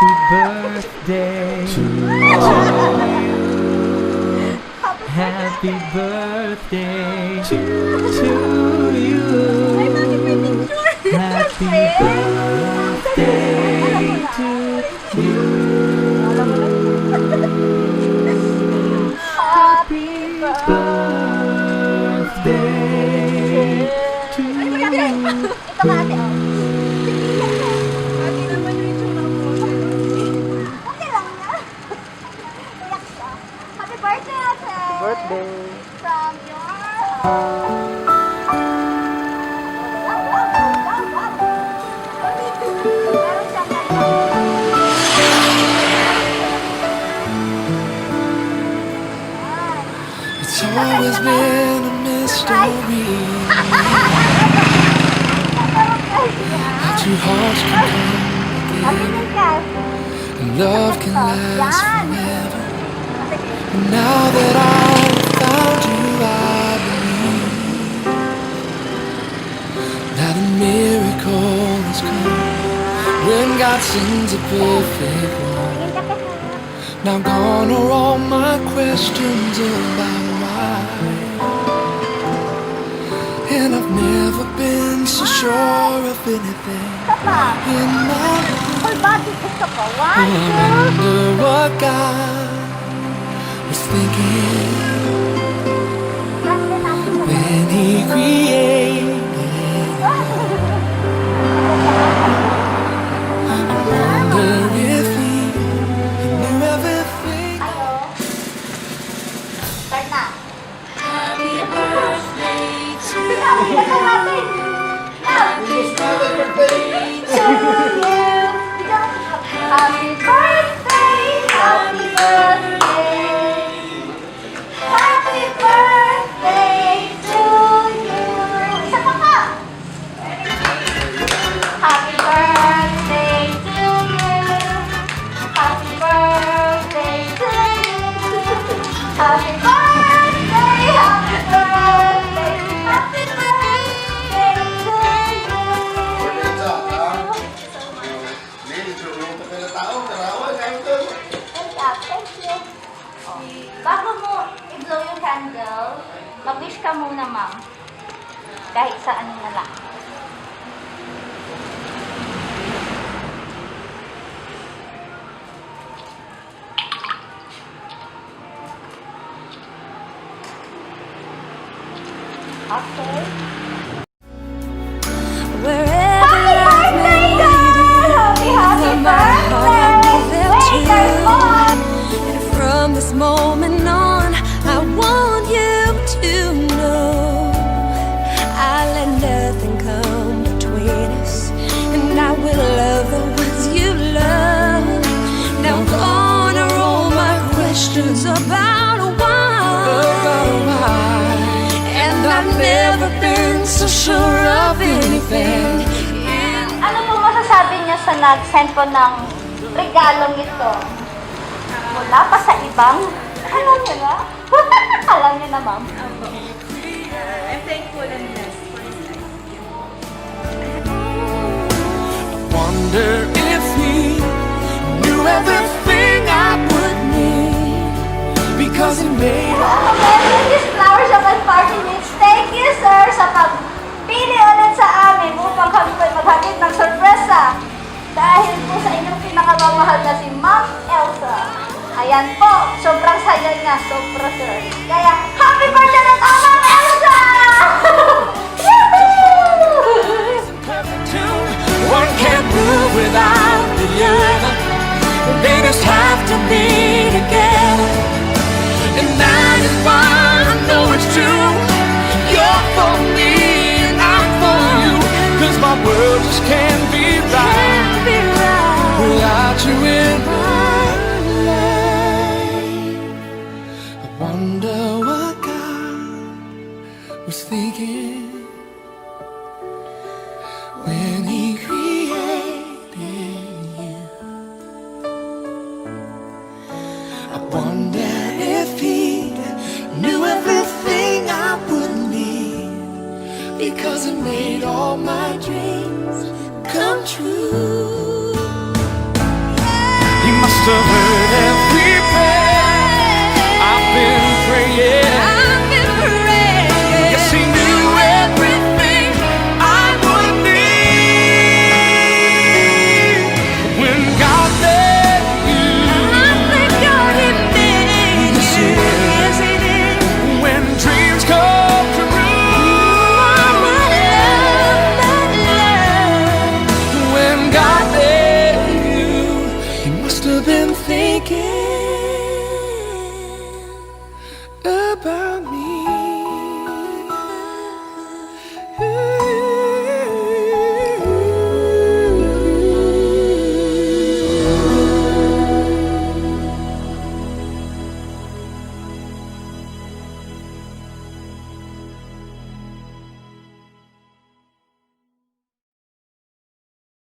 Happy birthday to you. Happy birthday to you. Happy birthday to you. Happy birthday to you. Ito ka ate, oh. Ate naman yung itsura mo. Okay lang na. Iyak siya. Happy birthday, ate. Birthday. From your heart. Wow, wow, wow, wow, wow. Meron siyang kanya. It's always been a mystery how two hearts can come together and love can last forever. And now that I've found you, I believe that a miracle has come when God sends a perfect one. Now gone are all my questions about why, and I've never been so sure of anything in my life. Full body gusto ko. Oh, I wonder what God was thinking when He created. I wonder if He knew everything. Start na. Happy birthday to Happy birthday to you. Happy birthday, happy birthday. Happy birthday to you. Isa pa ka. Happy birthday to you. Happy birthday to you. Happy birthday, happy birthday. Happy birthday to you. Thank you. Oh. Bago mo i-blow yung candle, mag-wish ka muna, ma'am. Kahit saan na lang. Okay. Wherever Happy birthday, girl! Happy birthday! Wait, there's more! and from this moment on, I want you to know I let nothing come between us, and I will love the ones you love. Now gone are all my questions about why, and I've never been so sure of anything. Ano po masasabi niyo sa nag-send po ng regalong ito? Mula pa sa ibang? Alam niyo na? Alam niyo na, ma'am. I'm thankful and blessed for his life. wonder if He knew everything I would need, because He made all. Okay, these flowers of my party needs. Thank you, sir, sa pagpili ulit sa amin upang kami po'y maghatid ng sorpresa. Dahil po sa inyong pinakamamahal na si Ma'am Elsa. Ayan po, sobrang saya niya, sobra, sir. Kaya, happy birthday na tayo, Ma'am Elsa! One can't move without the other. They just have to be together. And that is why I know it's true. You're for me and I'm for you. 'Cause my world just can't be right without you in my life. I wonder what God was thinking when He created you. I wonder if He knew everything I would need, because He made all my dreams come true. must have heard every prayer I've been praying. I've been praying. Yes, he knew everything I would need. When God made you, I thank God He made Yes, He you. did. Yes, He did. when dreams come true, My love. when God made you, he must have been thinking.